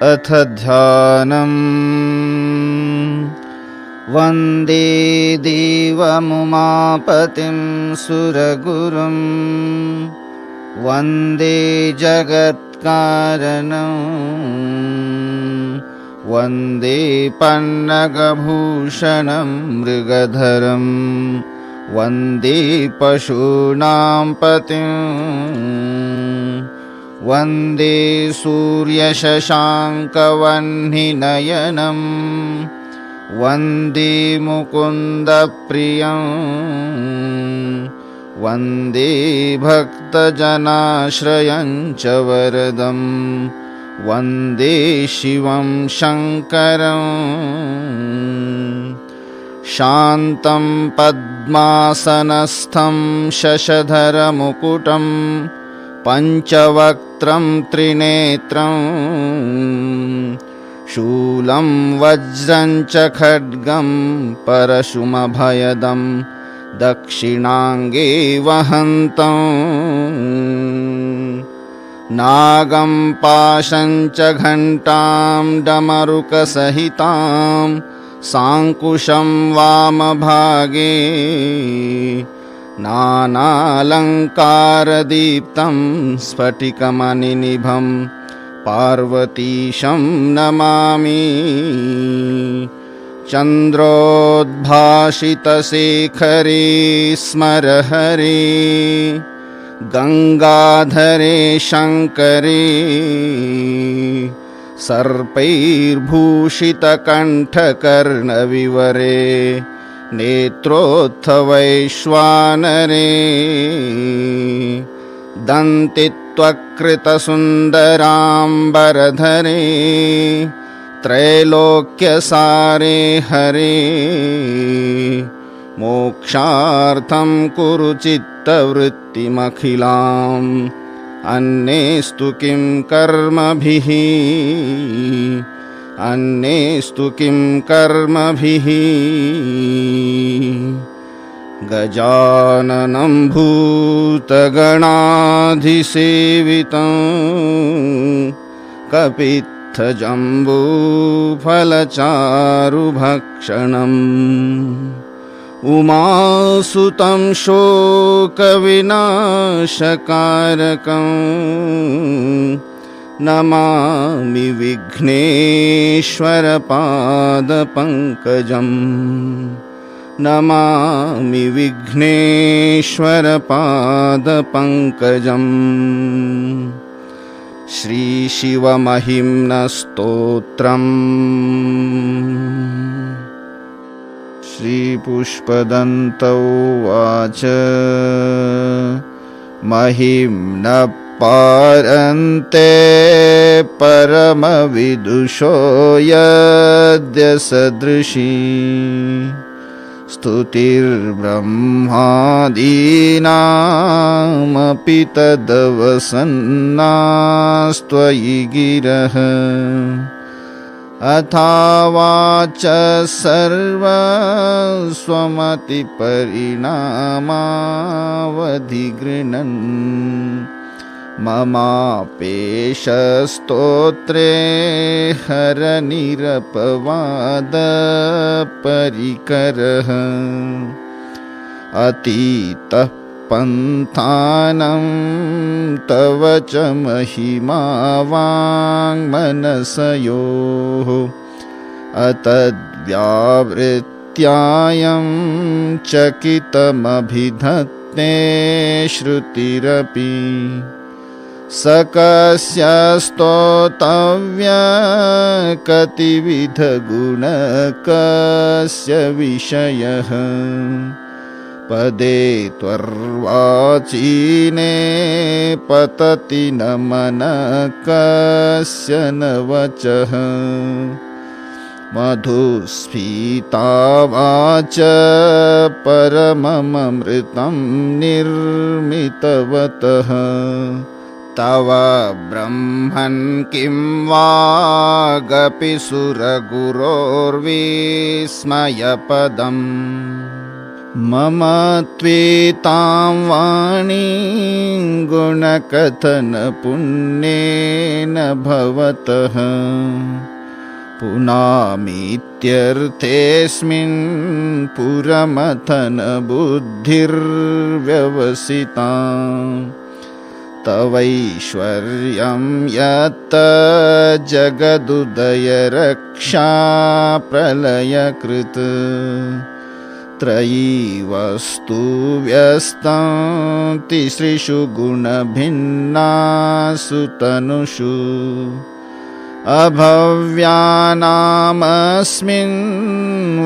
अथ ध्यानम्। वन्दे देवमुमापतिं सुरगुरुं वन्दे जगत्कारणं वन्दे पन्नगभूषणं मृगधरं वन्दे पशूनां पतिं वन्दे सूर्यशशाङ्कवह्निनयनं वन्दे मुकुन्दप्रियं वन्दे भक्तजनाश्रयं च वरदं वन्दे शिवं शङ्करं शान्तं पद्मासनस्थं शशधरमुकुटं पञ्चवक्त्रं त्रिनेत्रं शूलं वज्रं च खड्गं परशुमभयदं दक्षिणाङ्गे वहन्तं नागं पाशं च घण्टां डमरुकसहितां साङ्कुशं वामभागे नानालङ्कारदीप्तं स्फटिकमणिनिभं पार्वतीशं नमामि। चन्द्रोद्भासितशेखरे स्मरहरे गङ्गाधरे शङ्करे सर्पैर्भूषितकण्ठकर्णविवरे नेत्रोत्थवैश्वानरे दन्तित्वकृतसुन्दराम्बरधरे त्रैलोक्यसारे हरे मोक्षार्थं कुरु चित्तवृत्तिमखिलाम् अन्येस्तु किं कर्मभिः अन्येस्तु किं कर्मभिः। गजाननं भूतगणाधिसेवितं कपित्थजम्बूफलचारुभक्षणम् उमासुतं शोकविनाशकारकं नमामि विघ्नेश्वरपादपङ्कजं नमामि विघ्नेश्वरपादपङ्कजम्। श्रीशिवमहिम्नस्तोत्रम्। श्रीपुष्पदन्त उवाच महिम्नः पारन्ते परमविदुषो यद्य सदृशी स्तुतिर्ब्रह्मादीनामपि तदवसन्नास्त्वयि गिरः अथावाच सर्वस्वमतिपरिणामावधिगृह्णन् ममापेशस्तोत्रे हरनिरपवादपरिकरः अतीतः पन्थानं तव च महिमा वाङ्मनसयोः अतद्व्यावृत्यायं चकितमभिधत्ते श्रुतिरपि सकस्य स्तोतव्य कतिविधगुणकस्य विषयः पदे त्वर्वाचीने पतति न मनकस्य न वचः मधुस्फीता वाच परममृतं निर्मितवतः तव ब्रह्मन् किं वागपि सुरगुरोर्विस्मयपदम् मम त्वेतां वाणीं गुणकथनपुण्येन भवतः पुनामीत्यर्थेऽस्मिन् पुरमथनबुद्धिर्व्यवसिता तवैश्वर्यं यत् जगदुदयरक्षा प्रलयकृत् त्रयी वस्तु व्यस्तं तिसृषु गुणभिन्नासु तनुषु अभव्यानामस्मिन्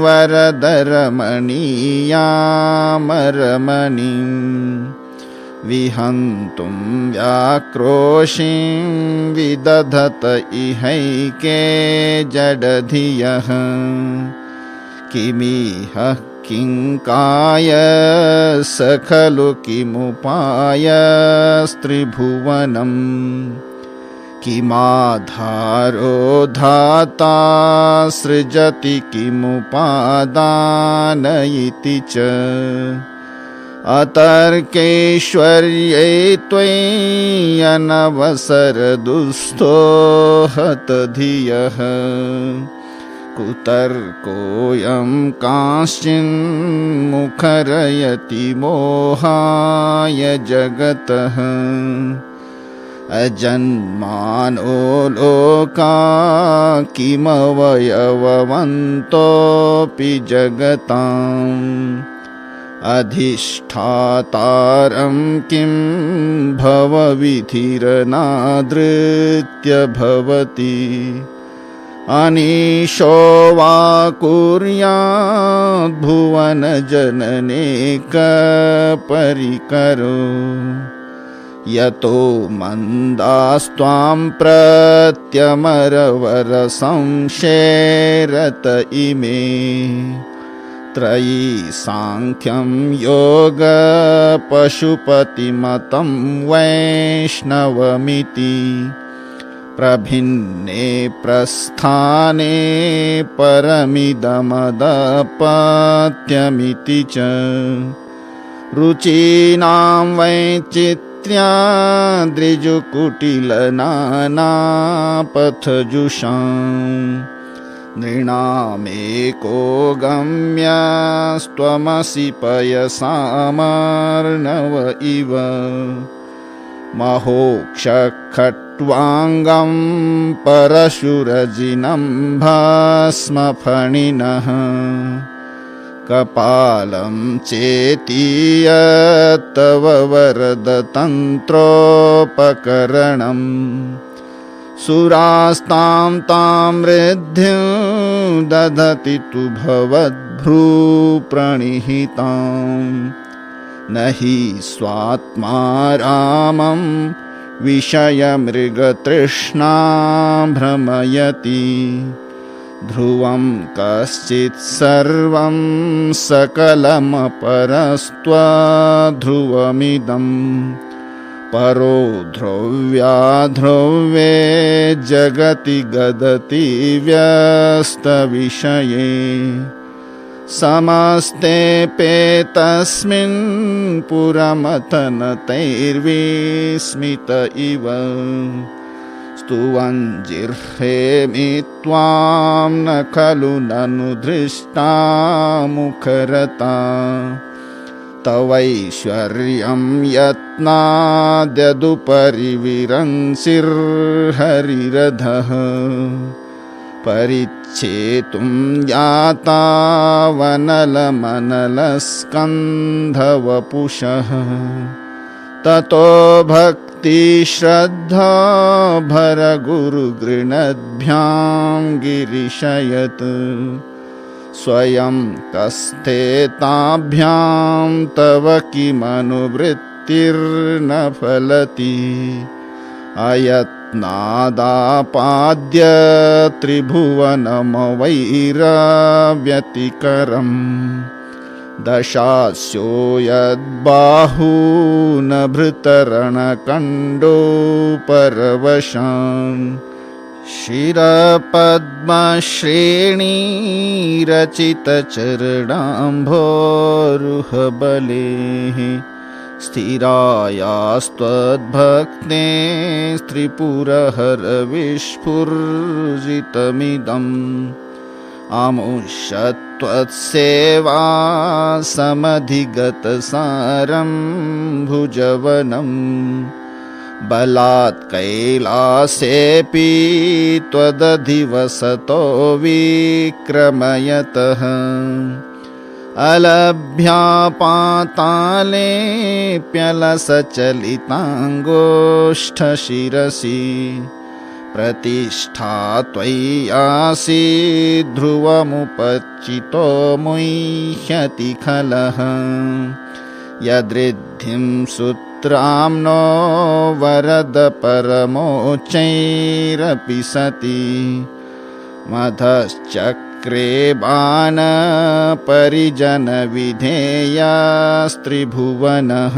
वरदरमणीयामरमणिं विहन्तुं व्याक्रोशिं विदधत इहैके जडधियः किमिह किङ्काय स खलु किमुपायस्त्रिभुवनम् किमाधारो धाता सृजति किमुपादानयिति च अतर्कैश्वर्ये त्वय्यनवसरदुःस्थो हतधियः कुतर्कोऽयं कांश्चिन्मुखरयति मोहाय जगतः अजन्मानो लोका किमवयववन्तोऽपि जगताम् अधिष्ठातारं किं भवविधिरनादृत्य भवति अनीशो वा कुर्याद्भुवनजननेकपरिकरो यतो मन्दास्त्वां प्रत्यमरवरसंशेरत इमे त्रयी सांख्यं योग पशुपतिमतं वैष्णवमिति प्रभिन्ने प्रस्थाने परमिदमदपत्यमिति च रुचीनां वैचित्र्याद्रिजुकुटिलनानापथजुषाम् नृणामेको गम्यस्त्वमसि पयसामर्णव इव महोक्षखट्वाङ्गं परशुरजिनं भस्मफणिनः कपालं चेतीयत्तव वरदतन्त्रोपकरणम् सुरास्तां तां रिद्धिं दधति तु भवद्भ्रूप्रणिहितां न हि स्वात्मा रामं विषयमृगतृष्णा भ्रमयति ध्रुवं कश्चित् सर्वं सकलमपरस्त्वध्रुवमिदम् परो ध्रुव्याध्रुवे जगति गदति व्यस्तविषये समस्तेऽप्येतस्मिन् पुरमथनतैर्विस्मित इव स्तुवञ्जिह्रेमि त्वां न खलु ननु दृष्टा मुखरता तवैश्वर्यं यत्नाद्यदुपरि विरंसिर्हरिरधः परिच्छेतुं याता वनलमनलस्कन्धवपुषः ततो भक्तिश्रद्धा भरगुरुगृणद्भ्यां गिरिशयत् स्वयं कस्ते ताभ्यां तव किमनुवृत्तिर्न फलति अयत्नादापाद्य त्रिभुवनमवैरव्यतिकरम् दशास्यो यद्बाहूनभृतरणकण्डोपरवशान् शिरपद्मश्रेणीरचितचरणाम्भोरुहबलेः स्थिरायास्त्वद्भक्ते त्रिपुरहरविस्फुर्जितमिदम् आमुष्यत्वत्सेवा समधिगतसारं भुजवनम् बलात् कैलासेऽपि त्वदधिवसतो विक्रमयतः अलभ्या पातालेऽप्यलसचलिताङ्गोष्ठशिरसि प्रतिष्ठा त्वय्यासि ध्रुवमुपचितो मुह्यति खलः यदृद्धिं सूत्राम्नो वरद परमोच्चैरपि सति मधश्चक्रे बाणपरिजनविधेयास्त्रिभुवनः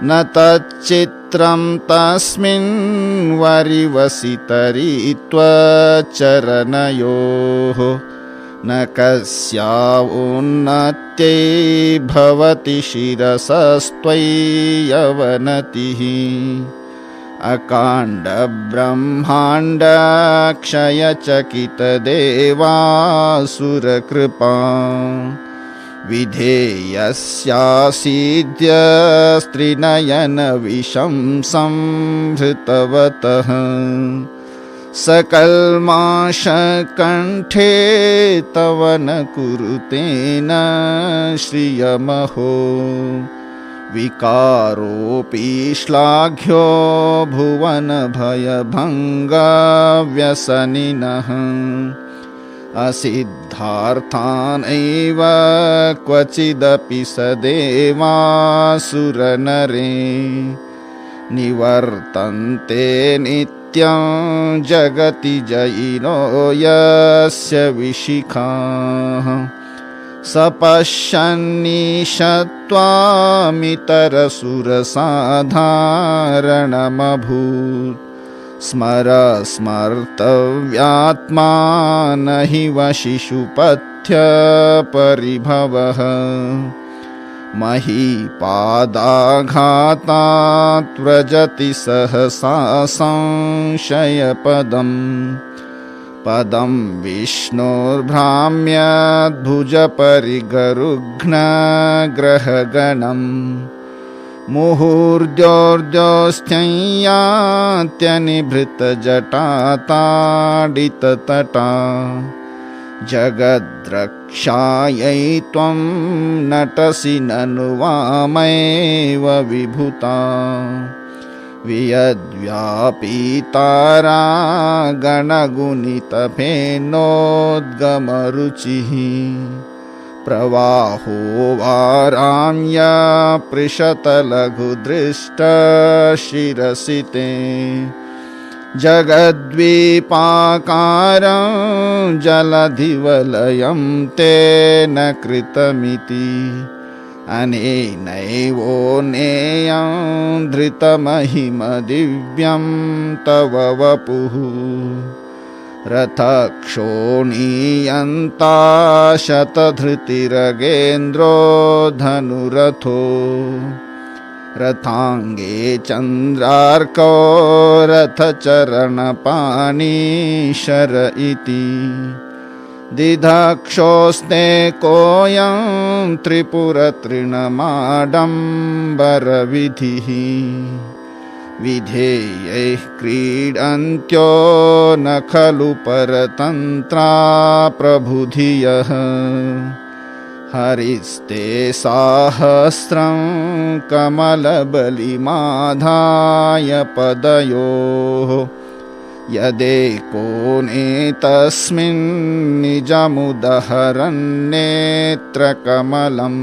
न तच्चित्रं तस्मिन् वरिवसितरित्वच्चरणयोः न कस्यावोन्नत्यै भवति शिरसस्त्वय्यवनतिः अकाण्डब्रह्माण्डक्षयचकितदेवासुरकृपा विधेयस्यासीद्य स्त्रिनयनविषं संहृतवतः सकल्माषकण्ठे तव न कुरुते न श्रियमहो विकारोऽपि श्लाघ्यो भुवनभयभङ्गव्यसनिनः असिद्धार्थानैव क्वचिदपि सदेवासुरनरे निवर्तन्ते नित्यं जगति जयिनो यस्य विशिखाः सपश्यन्निशत्वामितरसुरसाधारणमभूत् स्मर स्मर्तव्यात्मा न हि वशिशुपथ्य परिभवः महीपादाघातात् व्रजति सहसा संशयपदम् पदं विष्णोर्भ्राम्यद्भुजपरिगरुघ्नग्रहगणम् मुहुर्द्योर्द्योश्चैयात्यनिभृतजटाताडिततटा जगद्रक्षायै त्वं नटसि ननु वामैव विभूता वियद्व्यापीतारा गणगुणितफेनोद्गमरुचिः प्रवाहो वाराण्य पृषतलघुदृष्टशिरसि ते जगद्वीपाकारं जलधिवलयं तेन कृतमिति अनेनैवोन्नेयं धृतमहिमदिव्यं तव वपुः रथक्षोणीयन्ता शतधृतिरगेन्द्रो धनुरथो रथाङ्गे चन्द्रार्कौ रथचरणपाणिशर इति दिधक्षोस्ते कोऽयं त्रिपुरतृणमाडम्बरविधिः विधेयैः क्रीडन्त्यो न खलु परतन्त्रा प्रबुधियः हरिस्ते साहस्रं कमलबलिमाधाय पदयोः यदेकोनेतस्मिन् निजमुदहरन्नेत्रकमलं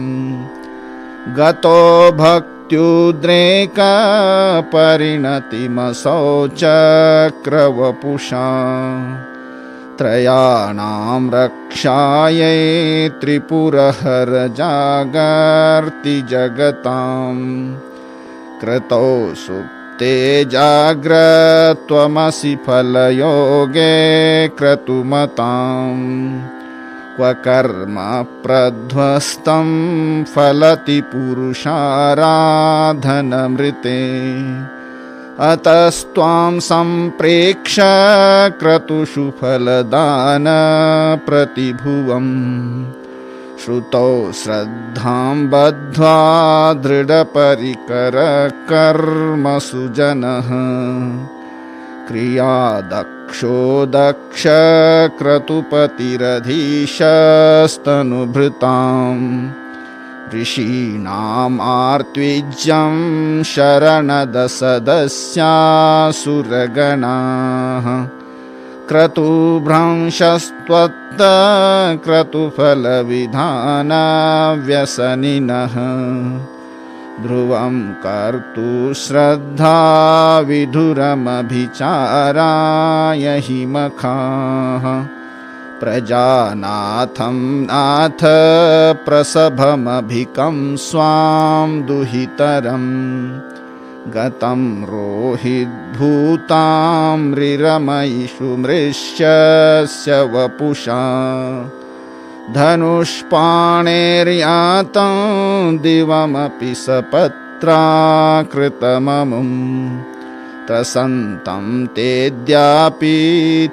गतो भक्त्युद्रेकपरिणतिमसौ चक्रवपुषा त्रयाणां रक्षायै त्रिपुरहर जागर्ति जगतां कृतौ सुप्ते ते जाग्रत्वमसि फलयोगे क्रतुमताम् क्व कर्म प्रध्वस्तं फलति पुरुषाराधनमृते अतस्त्वां सम्प्रेक्ष्य क्रतुषु फलदान प्रतिभुवम् श्रुतौ श्रद्धां बद्ध्वा दृढपरिकरकर्मसु जनः क्रियादक्षो दक्ष क्रतुपतिरधीशस्तनुभृताम् ऋषीणामार्त्विज्यं शरणदसदस्यासुरगणाः क्रतुभ्रंशस्त्वत्त क्रतुफलविधानव्यसनिनः ध्रुवं कर्तु श्रद्धा विधुरमभिचाराय हि मखाः प्रजानाथं नाथ प्रसभमभिकं स्वां दुहितरम् गतं रोहिद्भूताम्रिरमयिषु मृष्यस्य वपुषा धनुष्पाणेर्यातं दिवमपि सपत्राकृतममुम् त्रसन्तं तेऽद्यापि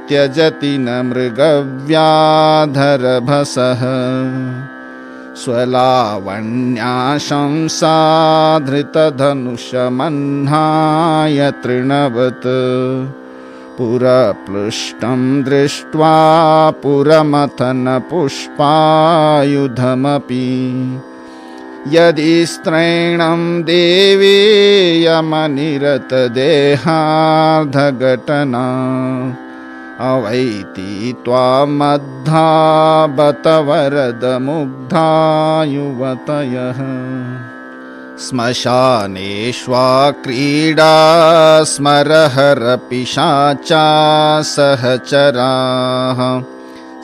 त्यजति न मृगव्याधरभसः स्वलावण्याशंसाधृतधनुषमह्नाय तृणवत् पुरप्लुष्टं दृष्ट्वा पुरमथनपुष्पायुधमपि यदि स्त्रैणं देवी यमनिरतदेहार्धघटना अवैति त्वामद्धा बत वरदमुग्धा युवतयः श्मशानेष्वा क्रीडा स्मरहरपिशाचा सहचराः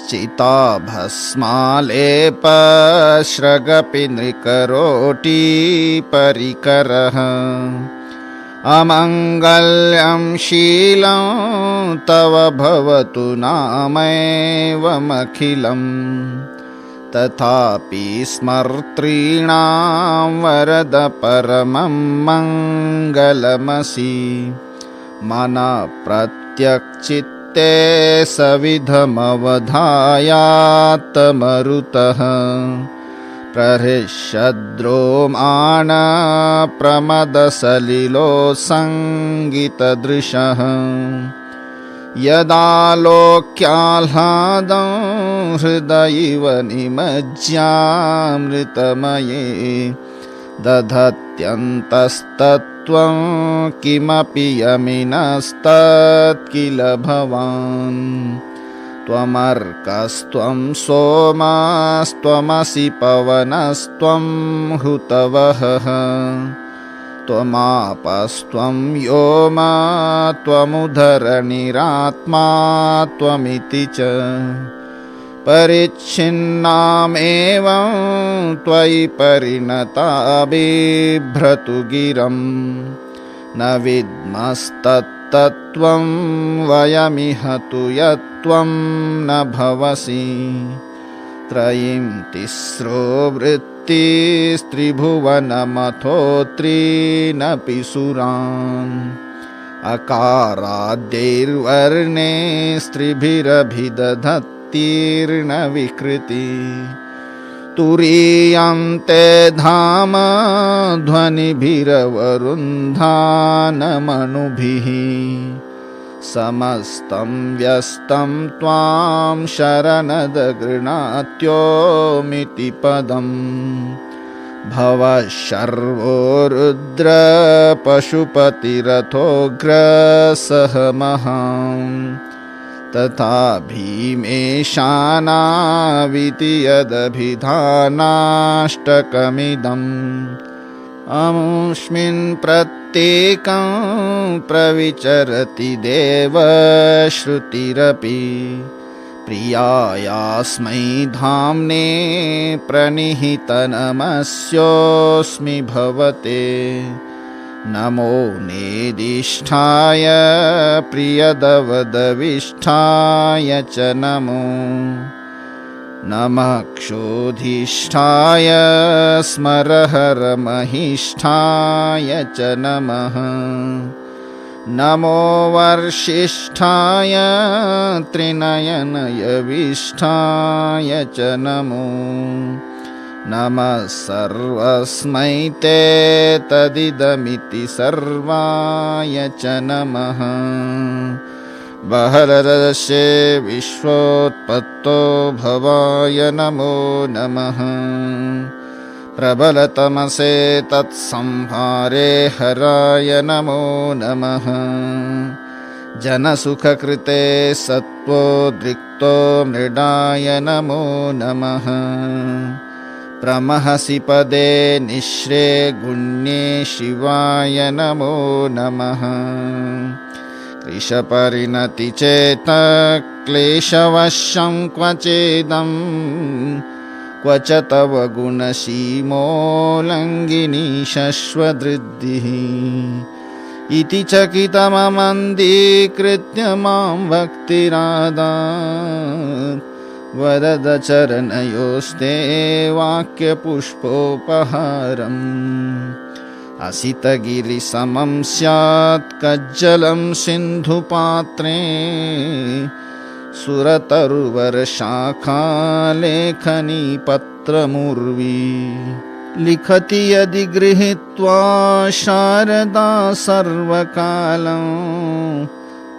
चिताभस्मालेपश्रगपि नृकरोटी परिकरः अमङ्गल्यं शीलं तव भवतु नामैवमखिलम् तथापि स्मर्तॄणां वरद परमं मङ्गलमसि मनः प्रत्यक्चित्ते सविधमवधायात्तमरुतः प्रहृष्यद्रोमाण प्रमदसलिलोत्सङ्गितदृशः यदालोक्याह्लादं हृदयिव निमज्ज्यामृतमये दधत्यन्तस्तत्त्वं किमपि यमिनस्तत्किल भवान् त्वमर्कस्त्वं सोमस्त्वमसि पवनस्त्वं हुतवहः त्वमापस्त्वं व्योम त्वमुदरनिरात्मा त्वमिति च परिच्छिन्नामेवं त्वयि परिणता बिभ्रतु गिरं न विद्मस्तत्तत्त्वं वयमिह तु यत्त्वं न भवसि त्रयीं तिस्रो वृत्तिस्त्रिभुवनमथो त्रीनपि सुरान् अकाराद्यैर्वर्णे स्त्रिभिरभिदधत्तीर्न विकृति तुरीयं ते धाम ध्वनिभिरवरुन्धानमनुभिः समस्तं व्यस्तं त्वां शरणदगृणात्योमिति पदम् भवः शर्वो रुद्र पशुपतिरथोग्रसः महान् तथा भीमेशानाविति यदभिधानाष्टकमिदम् अमुष्मिन् प्रत्येकं प्रविचरति देवश्रुतिरपि प्रियायास्मै धाम्ने प्रणिहितनमस्योऽस्मि भवते नमो नेदिष्ठाय प्रियदवदविष्ठाय च नमो नमः क्षोधिष्ठाय स्मरहरमहिष्ठाय च नमः नमो वर्षिष्ठाय त्रिनयनयविष्ठाय च नमो नमः सर्वस्मै ते तदिदमिति सर्वाय च नमः बहरदस्ये विश्वोत्पत्तो भवाय नमो नमः प्रबलतमसे तत्संहारे हराय नमो नमः जनसुखकृते सत्त्वोद्रिक्तो मृडाय नमो नमः प्रमहसि पदे निःश्रे गुण्ये शिवाय नमो नमः कृशपरिणति चेत क्लेशवशं क्वचेदं क्व च तव गुणसीमोल्लङ्घिनी शश्वदृद्धिः इति चकितममन्दीकृत्य मां भक्तिरादात् वरद चरणयोस्ते वाक्यपुष्पोपहारम् असितगिरिसमं स्यात् कज्जलं सिन्धुपात्रे सुरतरुवरशाखा लेखनी पत्रमुर्वी लिखति यदि गृहीत्वा शारदा सर्वकालं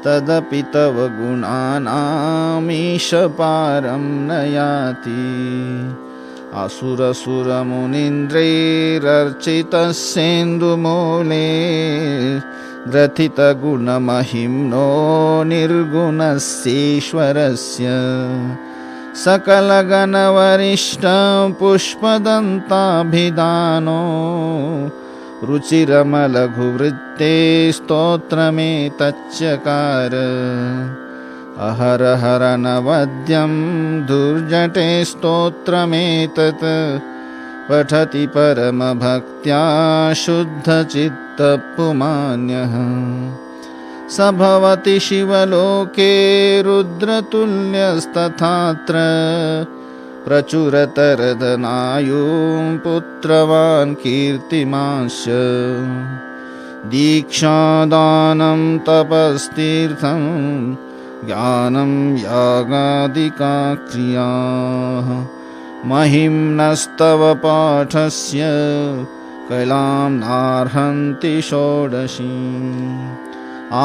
तदपि तव गुणानामीश पारं न याति असुरसुरमुनीन्द्रैरर्चितस्येन्दुमूले ग्रथितगुणमहिम्नो निर्गुणस्येश्वरस्य सकलगणवरिष्ठपुष्पदन्ताभिधानो रुचिरमलघुवृत्ते स्तोत्रमेतच्चकार अहरहरनवद्यं दुर्जटे स्तोत्रमेतत् पठति परमभक्त्या शुद्धचित्तपुमान्यः स भवति शिवलोके रुद्रतुल्यस्तथात्र प्रचुरतरदनायुं पुत्रवान् कीर्तिमांश्च दीक्षादानं तपस्तीर्थं ज्ञानं यागादिका क्रियाः महिम्नस्तव पाठस्य कलां नार्हन्ति षोडशीम्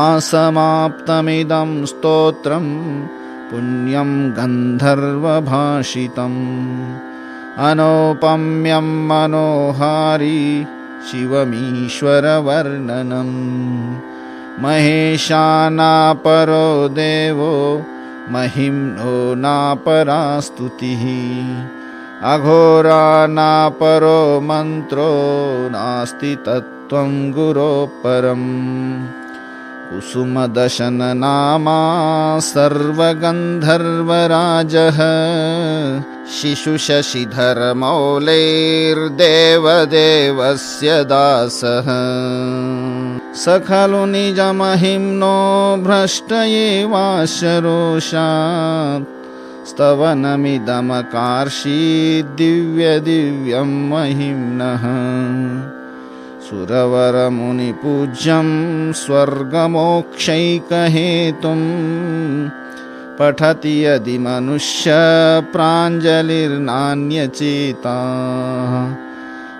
आसमाप्तमिदं स्तोत्रं पुण्यं गन्धर्वभाषितम् अनौपम्यं मनोहारी शिवमीश्वरवर्णनम् महेशानापरो देवो महिम्नो नापरा स्तुतिः अघोरानापरो मन्त्रो नास्ति तत्त्वं गुरोः परम् कुसुमदशननामा सर्वगन्धर्वराजः शिशुशशिधरमौलेर्देवदेवस्य दासः स खलु निजमहिम्नो भ्रष्ट एवाशरोषात् स्तवनमिदमकार्षीद्दिव्यदिव्यं महिम्नः सुरवरमुनिपूज्यं स्वर्गमोक्षैकहेतुं पठति यदि मनुष्य प्राञ्जलिर्नान्यचेता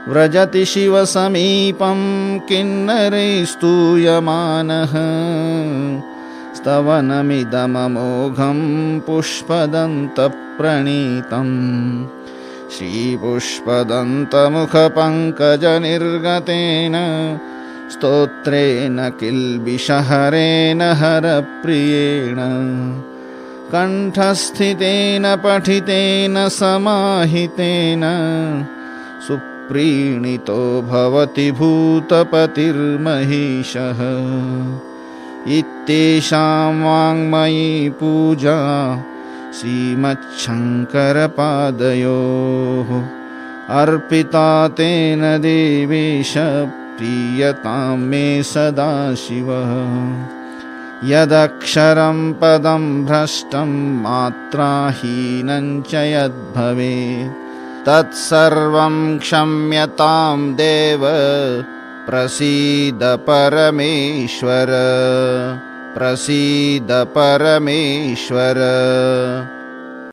व्रजति शिवसमीपं किन्नरैस्तूयमानः स्तवनमिदममोघं पुष्पदन्तप्रणीतम् श्रीपुष्पदन्तमुखपङ्कजनिर्गतेन स्तोत्रेण किल्बिषहरेण हरप्रियेण कण्ठस्थितेन पठितेन समाहितेन सुप्रीणितो भवति भूतपतिर्महीशः इत्येषां वाङ्मयी पूजा श्रीमच्छङ्करपादयोः अर्पिता तेन देवेश प्रीयतां मे सदाशिवः। यदक्षरं पदं भ्रष्टं मात्राहीनं च यद्भवेत् तत्सर्वं क्षम्यतां देव प्रसीद परमेश्वर, प्रसीद परमेश्वर।